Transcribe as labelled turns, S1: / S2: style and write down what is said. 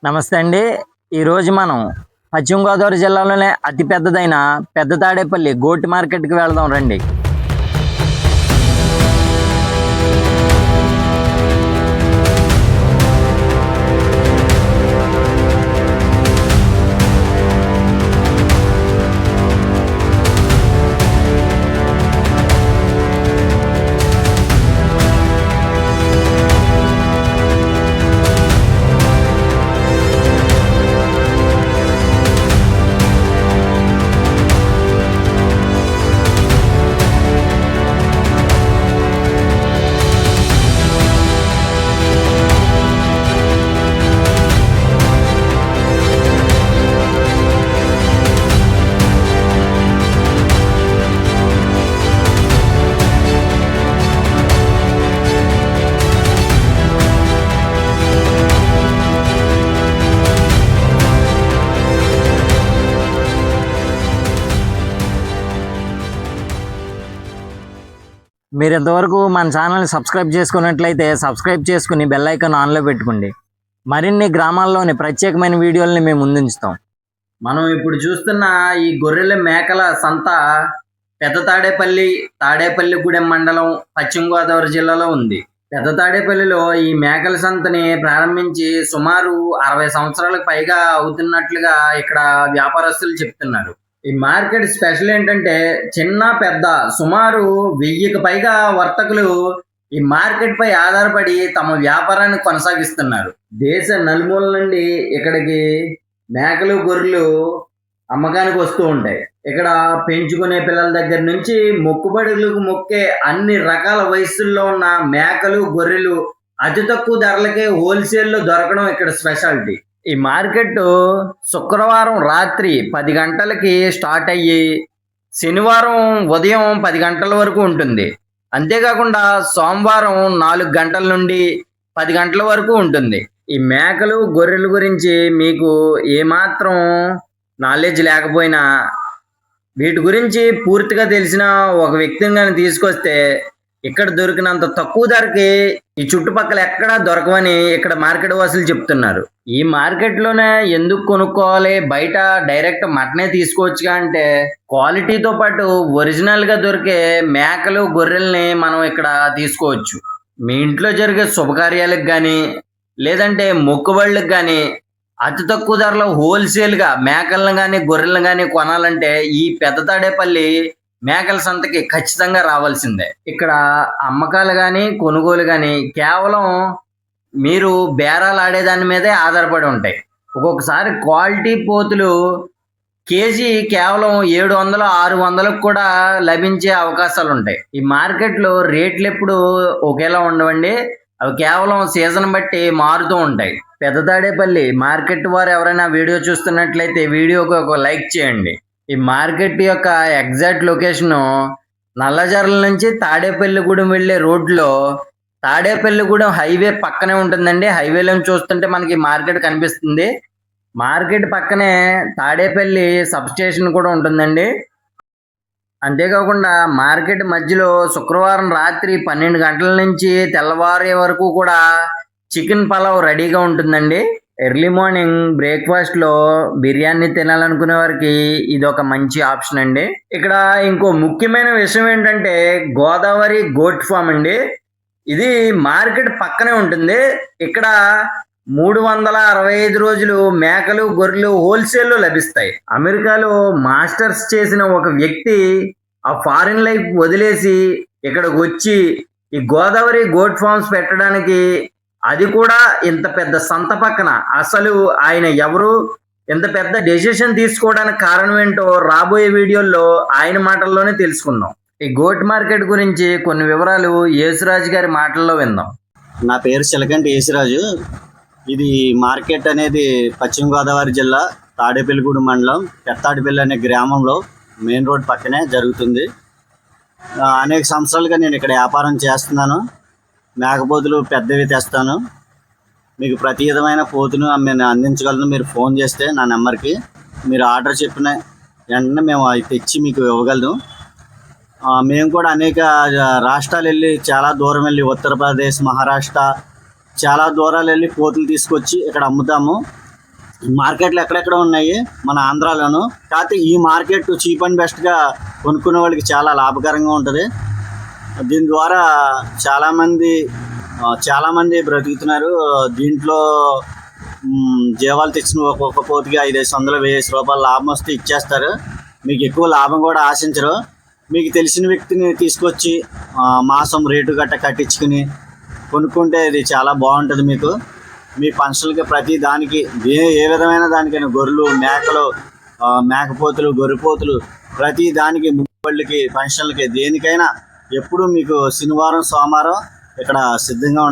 S1: నమస్తే అండి. ఈరోజు మనం పశ్చిమ గోదావరి జిల్లాలోనే అతి పెద్దదైన పెద్ద తాడేపల్లి గోటి మార్కెట్కి వెళ్దాం రండి. మీరు ఇంతవరకు మన ఛానల్ని సబ్స్క్రైబ్ చేసుకున్నట్లయితే సబ్స్క్రైబ్ చేసుకుని బెల్ ఐకాన్ ఆన్లో పెట్టుకోండి. మరిన్ని గ్రామాల్లోని ప్రత్యేకమైన వీడియోలని మేము ముందుంచుతాం. మనం ఇప్పుడు చూస్తున్న ఈ గొర్రెల మేకల సంత పెద్ద తాడేపల్లిగూడెం మండలం పశ్చిమ గోదావరి జిల్లాలో ఉంది. పెద్ద తాడేపల్లిలో ఈ మేకల సంతని ప్రారంభించి సుమారు 60 సంవత్సరాలకు పైగా అవుతున్నట్లుగా ఇక్కడ వ్యాపారస్తులు చెప్తున్నారు. ఈ మార్కెట్ స్పెషల్ ఏంటంటే చిన్న పెద్ద సుమారు 1000కి పైగా వర్తకులు ఈ మార్కెట్ పై ఆధారపడి తమ వ్యాపారాన్ని కొనసాగిస్తున్నారు. దేశ నలుమూల నుండి ఇక్కడికి మేకలు గొర్రెలు అమ్మకానికి వస్తూ ఉంటాయి. ఇక్కడ పెంచుకునే పిల్లల దగ్గర నుంచి మొక్కుబడులకు మొక్కే అన్ని రకాల వయస్సుల్లో ఉన్న మేకలు గొర్రెలు అతి తక్కువ ధరలకే హోల్సేల్లో దొరకడం ఇక్కడ స్పెషాలిటీ. ఈ మార్కెట్ శుక్రవారం రాత్రి 10 గంటలకి స్టార్ట్ అయ్యి శనివారం ఉదయం 10 గంటల వరకు ఉంటుంది. అంతేకాకుండా సోమవారం 4 గంటల నుండి 10 గంటల వరకు ఉంటుంది. ఈ మేకలు గొర్రెల గురించి మీకు ఏమాత్రం నాలెడ్జ్ లేకపోయినా వీటి గురించి పూర్తిగా తెలిసిన ఒక వ్యక్తిని కానీ తీసుకొస్తే ఇక్కడ దొరికినంత తక్కువ ధరకి ఈ చుట్టుపక్కల ఎక్కడా దొరకవని ఇక్కడ మార్కెట్ వాసులు చెప్తున్నారు. ఈ మార్కెట్లోనే ఎందుకు కొనుక్కోవాలి, బయట డైరెక్ట్ మటనే తీసుకోవచ్చుగా అంటే క్వాలిటీతో పాటు ఒరిజినల్గా దొరికే మేకలు గొర్రెల్ని మనం ఇక్కడ తీసుకోవచ్చు. మీ ఇంట్లో జరిగే శుభకార్యాలకు కానీ లేదంటే మొక్కుబళ్ళకి కానీ అతి తక్కువ ధరలో హోల్సేల్గా మేకలను కానీ గొర్రెలను కానీ కొనాలంటే ఈ పెద్ద తాడేపల్లి మేకల సంతకి ఖచ్చితంగా రావాల్సిందే. ఇక్కడ అమ్మకాలు కానీ కొనుగోలు కానీ కేవలం మీరు బేరాలు ఆడేదాని మీదే ఆధారపడి ఉంటాయి. ఒక్కొక్కసారి క్వాలిటీ పోతులు కేజీ కేవలం 700-600కు కూడా లభించే అవకాశాలు ఉంటాయి. ఈ మార్కెట్లో రేట్లు ఎప్పుడు ఒకేలా ఉండవండి, అవి కేవలం సీజన్ బట్టి మారుతూ ఉంటాయి. పెద్ద తాడేపల్లి మార్కెట్ వారు ఎవరైనా వీడియో చూస్తున్నట్లయితే వీడియోకి ఒక లైక్ చేయండి. ఈ మార్కెట్ యొక్క ఎగ్జాక్ట్ లొకేషను నల్లజర్ల నుంచి తాడేపల్లిగూడెం వెళ్ళే రోడ్లో తాడేపల్లిగూడెం హైవే పక్కనే ఉంటుందండి. హైవేలో చూస్తుంటే మనకి మార్కెట్ కనిపిస్తుంది. మార్కెట్ పక్కనే తాడేపల్లి సబ్ స్టేషన్ కూడా ఉంటుందండి. అంతేకాకుండా మార్కెట్ మధ్యలో శుక్రవారం రాత్రి 12 గంటల నుంచి తెల్లవారే వరకు కూడా చికెన్ పలావ్ రెడీగా ఉంటుందండి. ఎర్లీ మార్నింగ్ బ్రేక్ఫాస్ట్లో బిర్యానీ తినాలనుకునే వారికి ఇది ఒక మంచి ఆప్షన్ అండి. ఇక్కడ ఇంకో ముఖ్యమైన విషయం ఏంటంటే గోదావరి గోట్ ఫామ్ అండి. ఇది మార్కెట్ పక్కనే ఉంటుంది. ఇక్కడ 365 రోజులు మేకలు గొర్రెలు హోల్సేల్లో లభిస్తాయి. అమెరికాలో మాస్టర్స్ చేసిన ఒక వ్యక్తి ఆ ఫారిన్ లైఫ్ వదిలేసి ఇక్కడికి వచ్చి ఈ గోదావరి గోట్ ఫార్మ్స్ పెట్టడానికి, అది కూడా ఇంత పెద్ద సంత పక్కన, అసలు ఆయన ఎవరు, ఇంత పెద్ద డెసిషన్ తీసుకోవడానికి కారణం ఏంటో రాబోయే వీడియోల్లో ఆయన మాటల్లోనే తెలుసుకుందాం. ఈ గోట్ మార్కెట్ గురించి కొన్ని వివరాలు యేసురాజు గారి మాటల్లో విందాం.
S2: నా పేరు చిలకంటి యేసురాజు. ఇది మార్కెట్ అనేది పశ్చిమ గోదావరి జిల్లా తాడేపల్లిగూడెం మండలం పెత్తాడిపల్లి అనే గ్రామంలో మెయిన్ రోడ్ పక్కనే జరుగుతుంది. అనేక సంవత్సరాలుగా నేను ఇక్కడ వ్యాపారం చేస్తున్నాను. మేకపోతులు పెద్దవి తెస్తాను. మీకు ప్రతి విధమైన పోతును నేను అందించగలను. మీరు ఫోన్ చేస్తే నా నెంబర్కి మీరు ఆర్డర్ చెప్పిన వెంటనే మేము అవి తెచ్చి మీకు ఇవ్వగలను. మేము కూడా అనేక రాష్ట్రాలు వెళ్ళి, చాలా దూరం వెళ్ళి, ఉత్తరప్రదేశ్, మహారాష్ట్ర చాలా దూరాలు వెళ్ళి పోతులు తీసుకొచ్చి ఇక్కడ అమ్ముతాము. మార్కెట్లు ఎక్కడెక్కడ ఉన్నాయి మన ఆంధ్రాలోను. కాకపోతే ఈ మార్కెట్ చీప్ అండ్ బెస్ట్గా కొనుక్కునే వాళ్ళకి చాలా లాభకరంగా ఉంటుంది. దీని ద్వారా చాలామంది బ్రతుకుతున్నారు. దీంట్లో జీవాలు తెచ్చిన ఒక్కొక్క పోతుకి 500 1000 రూపాయలు లాభం వస్తే ఇచ్చేస్తారు. మీకు ఎక్కువ లాభం కూడా ఆశించరు. మీకు తెలిసిన వ్యక్తిని తీసుకొచ్చి మాసం రేటు గట్ట కట్టించుకుని కొనుక్కుంటే ఇది చాలా బాగుంటుంది. మీకు మీ ఫంక్షన్లకి ప్రతి దానికి ఏ విధమైన దానికైనా గొర్రెలు, మేకలు, మేకపోతులు, గొర్రెపోతులు ప్రతి దానికి ముగ్గుళ్ళకి, ఫంక్షన్లకి, దేనికైనా ఎప్పుడు మీకు శనివారం సోమవారం ఇక్కడ సిద్ధంగా